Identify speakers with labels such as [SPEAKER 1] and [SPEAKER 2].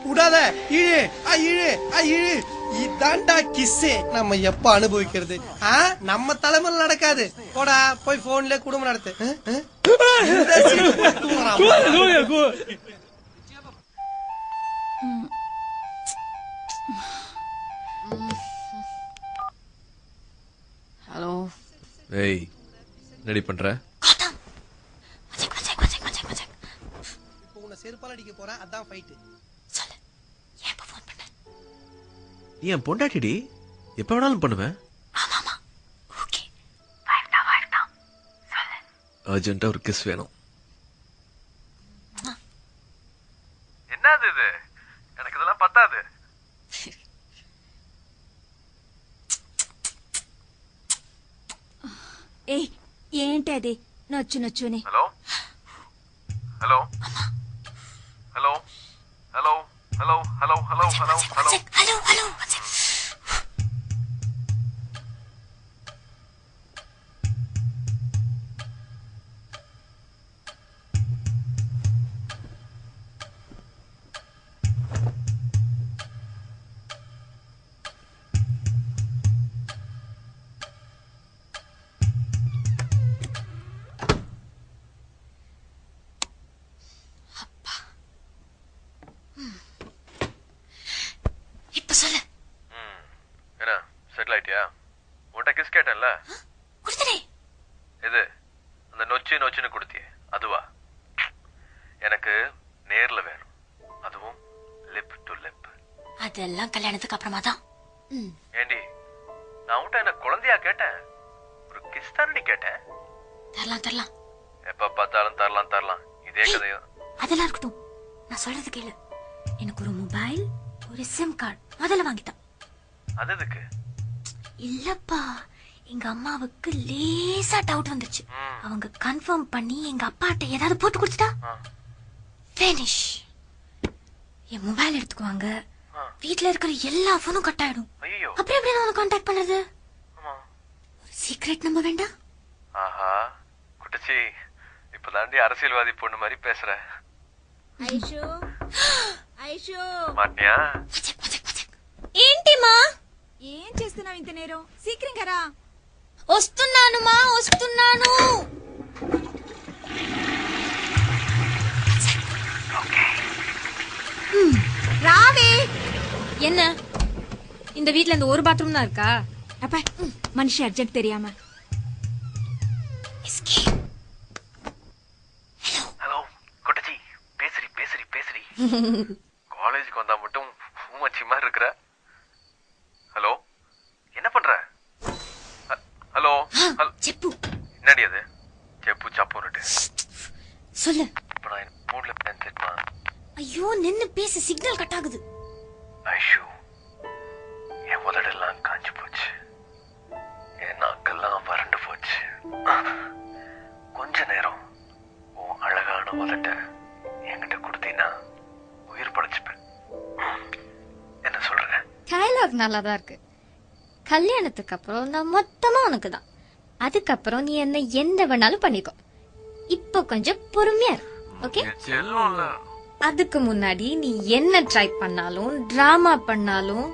[SPEAKER 1] விடாத, இழு இழு இழு. இதாண்டா கிஸ்ஸே. நம்ம எப்ப அனுபவிக்கிறது? நம்ம தலைமையில நடக்காது. போடா போய் போன்ல குடும்பம் நடத்து.
[SPEAKER 2] ஹலோ.
[SPEAKER 3] ஏய், ரெடி பண்ற?
[SPEAKER 1] இப்போ உன்னை செருப்பால அடிக்க போறேன். அதான் ஃபைட்.
[SPEAKER 2] சொல்லு, ஏன் இப்ப ஃபோன் பண்ண?
[SPEAKER 3] நீ என் பொண்டாட்டிடி, எப்ப வேணாலும் பண்ணுவேன்.
[SPEAKER 2] ஆமாமா, ஓகே. வாழ்த்தா. சொல்லு.
[SPEAKER 3] அர்ஜென்ட்டா ஒரு கிஸ் வேணும்.
[SPEAKER 4] என்னது இது? எனக்கு இதெல்லாம் பத்தாது.
[SPEAKER 5] ఏయ్ ఏంటి అది నొచ్చుని
[SPEAKER 4] hello hello hello hello hello hello hello hello hello
[SPEAKER 2] hello. இப்ப சொல்லு.
[SPEAKER 4] என்ன செட்டில் ஆயிட்டியா? உன்கிட்ட கிஸ் கேட்டேன்ல,
[SPEAKER 2] குடுத்துடே.
[SPEAKER 4] இது அந்த நொச்சுன்னு கொடுத்தியே அதுவா? எனக்கு நேர்ல வேணும், அதுவும் லிப் டு லிப்.
[SPEAKER 2] அதெல்லாம் கல்யாணத்துக்கு அப்புறமா தான்.
[SPEAKER 4] ஏண்டி, நான் உன்கிட்ட என்ன குழந்தையா கேட்டேன்? ஒரு கிஸ் தானடி கேட்டேன்.
[SPEAKER 2] தரலாம்.
[SPEAKER 4] எப்ப பார்த்தாலும் தரலாம் இதே கதையும்.
[SPEAKER 2] அதெல்லாம் இருக்கட்டும், நான் சொல்றது கேளு. எனக்கு ஒரு மொபைல், ஒரு சிம் கார்டு முதல்ல வாங்கிட்டான்.
[SPEAKER 4] அது எதுக்கு?
[SPEAKER 2] இல்லப்பா, எங்க அம்மாவுக்கு லேசா டவுட் வந்துச்சு. அவங்க கன்ஃபார்ம் பண்ணி எங்க அப்பாட்ட ஏதாவது போட்டு கொடுத்துட்டா ஃபினிஷ். என் மொபைல் எடுத்துக்குவாங்க, வீட்டுல இருக்கிற எல்லா போனும் கட் ஆயிடும். அப்புறம் எப்படி நான் கான்டாக்ட் பண்றது? ஒரு சீக்ரெட் நம்ப வேண்டாம்.
[SPEAKER 4] ஆஹா குட்டச்சி, இப்பதாண்டி அரசியல்வாதி பொண்ணு மாதிரி பேசுற.
[SPEAKER 5] ఐషు
[SPEAKER 4] మాట్యా
[SPEAKER 5] ఏంటి మా ఏం చేస్తున్నావు ఇంత నేరం? సీక్రెంగా రా. వస్తున్నాను మా, వస్తున్నాను. ராவே. என்ன இந்த வீட்ல இந்த ஒரு பாத்ரூம் தான் இருக்கா? அப்ப மனுஷி அர்ஜென்ட் தெரியாம.
[SPEAKER 4] ஹலோ குட்டச்சி, பேசுறி காலேஜுக்கு வந்தா மட்டும் பூமச்சி மாதிரி இருக்கிற. ஹலோ, என்ன பண்ற? ஹலோ
[SPEAKER 2] செப்பு.
[SPEAKER 4] என்னடி அது? செப்பு சப்புன்னுட்டு
[SPEAKER 2] சொல்லு.
[SPEAKER 4] இப்ப நான் மூட்ல பேசிட்டுமா?
[SPEAKER 2] ஐயோ நின்னு பேசு, சிக்னல் கட் ஆகுது.
[SPEAKER 4] ஐஷு, என் உதடெல்லாம் காஞ்சு போச்சு, என் நாக்கெல்லாம் வறண்டு போச்சு. கொஞ்ச நேரம் உன் அழகான உதட்ட என்கிட்ட கொடுத்தீங்கன்னா உயிர் படைச்சுப்பேன். என்ன சொல்ற?
[SPEAKER 5] டயலாக் நல்லா தான் இருக்கு. கல்யாணத்துக்கு அப்புறம் நான் மொத்தமா உனக்கு தான். அதுக்கப்புறம் நீ என்ன எந்த வேணாலும் பண்ணிக்கோ. இப்போ கொஞ்சம் பொறுமையா இரு, ஓகே? அதுக்கு முன்னாடி நீ என்ன ட்ரை பண்ணாலும், டிராமா பண்ணாலும்